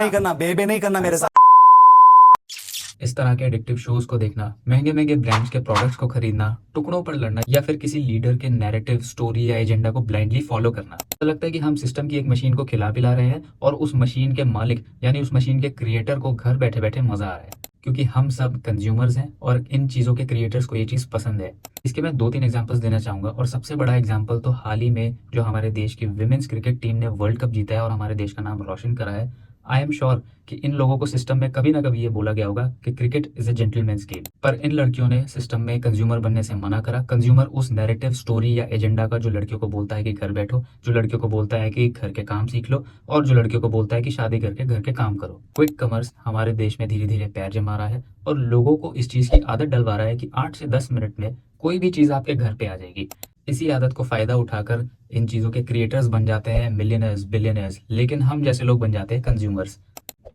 नहीं करना, बेबे नहीं करना मेरे साथ। इस तरह के एडिक्टिव शोज को देखना, महंगे महंगे ब्रांड्स के प्रोडक्ट्स को खरीदना, टुकड़ों पर लड़ना या फिर किसी लीडर के नैरेटिव, स्टोरी या एजेंडा को ब्लाइंडली फॉलो करना। तो लगता है कि हम सिस्टम की एक मशीन को खिला पिला रहे हैं और उस मशीन के मालिक यानी उस मशीन के क्रिएटर को घर बैठे बैठे मजा आ रहा है, क्योंकि हम सब कंज्यूमर्स हैं और इन चीज़ों के क्रिएटर्स को ये चीज़ पसंद है। इसके मैं 2-3 एग्जांपल्स देना चाहूँगा और सबसे बड़ा एग्जांपल तो हाल ही में जो हमारे देश की विमेंस क्रिकेट टीम ने वर्ल्ड कप जीता है और हमारे देश का नाम रोशन करा है। आई एम श्योर कि इन लोगों को सिस्टम में कभी ना कभी ये बोला गया होगा कि cricket is a gentleman's game, पर इन लड़कियों ने सिस्टम में कंज्यूमर बनने से मना करा। कंज्यूमर उस नैरेटिव, स्टोरी या एजेंडा का जो लड़कियों को बोलता है कि घर बैठो, जो लड़कियों को बोलता है कि घर के काम सीख लो और जो लड़कियों को बोलता है कि शादी करके घर के काम करो। क्विक कॉमर्स हमारे देश में धीरे धीरे पैर जमा रहा है और लोगों को इस चीज़ की आदत डलवा रहा है कि 8 से 10 मिनट में कोई भी चीज़ आपके घर पे आ जाएगी। इसी आदत को फ़ायदा उठाकर इन चीज़ों के क्रिएटर्स बन जाते हैं मिलियनर्स, बिलियनर्स, लेकिन हम जैसे लोग बन जाते हैं कंज्यूमर्स।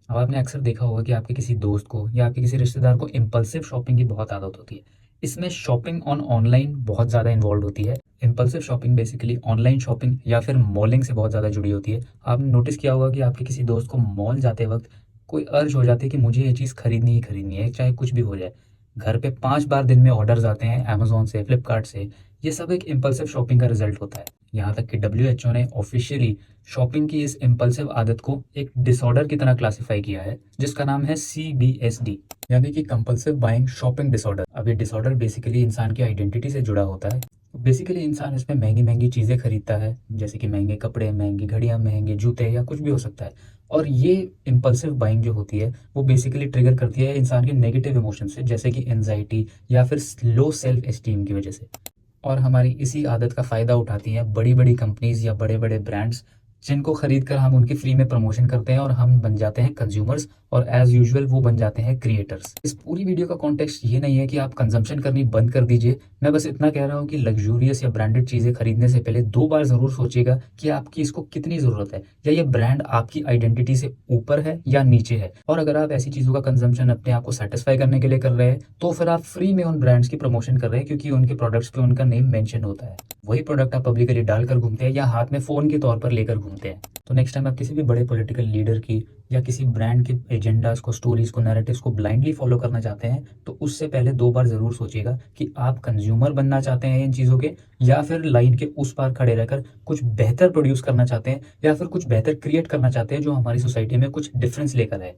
अब आपने अक्सर देखा होगा कि आपके किसी दोस्त को या आपके किसी रिश्तेदार को इम्पल्सिव शॉपिंग की बहुत आदत होती है। इसमें शॉपिंग ऑनलाइन बहुत ज़्यादा इन्वॉल्व होती है। Impulsive shopping basically online shopping या फिर मॉलिंग से बहुत ज़्यादा जुड़ी होती है। आपने नोटिस किया होगा कि आपके किसी दोस्त को मॉल जाते वक्त कोई अर्ज हो जाती है कि मुझे ये चीज़ खरीदनी ही खरीदनी है, चाहे कुछ भी हो जाए। घर पे 5 बार दिन में ऑर्डर्स आते हैं अमेजोन से, फ्लिपकार्ट से। ये सब एक इम्पल्सिव शॉपिंग का रिजल्ट होता है। यहाँ तक कि WHO ने ऑफिशियली शॉपिंग की इस इम्पल्सिव आदत को एक डिसऑर्डर की तरह क्लासिफाई किया है, जिसका नाम है CBSD, यानी कि कंपल्सिव बाइंग शॉपिंग डिसऑर्डर। अब ये डिसऑर्डर बेसिकली इंसान की आइडेंटिटी से जुड़ा होता है। बेसिकली इंसान इसमें महंगी महंगी चीज़ें खरीदता है, जैसे कि महंगे कपड़े, महंगी घड़ियाँ, महंगे जूते या कुछ भी हो सकता है। और ये इम्पल्सिव बाइंग जो होती है वो बेसिकली ट्रिगर करती है इंसान के नेगेटिव इमोशन से, जैसे कि एनजाइटी या फिर लो सेल्फ एस्टीम की वजह से। और हमारी इसी आदत का फ़ायदा उठाती हैं बड़ी बड़ी कंपनीज या बड़े बड़े ब्रांड्स, जिनको खरीद कर हम उनकी फ्री में प्रमोशन करते हैं और हम बन जाते हैं कंज्यूमर्स और एज यूजुअल वो बन जाते हैं क्रिएटर्स। इस पूरी वीडियो का कॉन्टेक्स्ट ये नहीं है कि आप कंजम्पशन करनी बंद कर दीजिए। मैं बस इतना कह रहा हूँ कि लग्जूरियस या ब्रांडेड चीज़ें खरीदने से पहले 2 बार ज़रूर सोचिएगा कि आपकी इसको कितनी ज़रूरत है, या ये ब्रांड आपकी आइडेंटिटी से ऊपर है या नीचे है। और अगर आप ऐसी चीज़ों का कंजम्पशन अपने आप को सेटिस्फाई करने के लिए कर रहे हैं तो फिर आप फ्री में उन ब्रांड्स की प्रमोशन कर रहे हैं, क्योंकि उनके प्रोडक्ट्स पे उनका नेम मेंशन होता है। वही प्रोडक्ट आप पब्लिकली डालकर घूमते हैं या हाथ में फ़ोन के तौर पर लेकर घूमते हैं। तो नेक्स्ट टाइम आप किसी भी बड़े पॉलिटिकल लीडर की या किसी ब्रांड के एजेंडास को, स्टोरीज को, नैरेटिव्स को ब्लाइंडली फॉलो करना चाहते हैं तो उससे पहले 2 बार ज़रूर सोचिएगा कि आप कंज्यूमर बनना चाहते हैं इन चीज़ों के, या फिर लाइन के उस पार खड़े रहकर कुछ बेहतर प्रोड्यूस करना चाहते हैं या फिर कुछ बेहतर क्रिएट करना चाहते हैं जो हमारी सोसाइटी में कुछ डिफरेंस लेकर आए।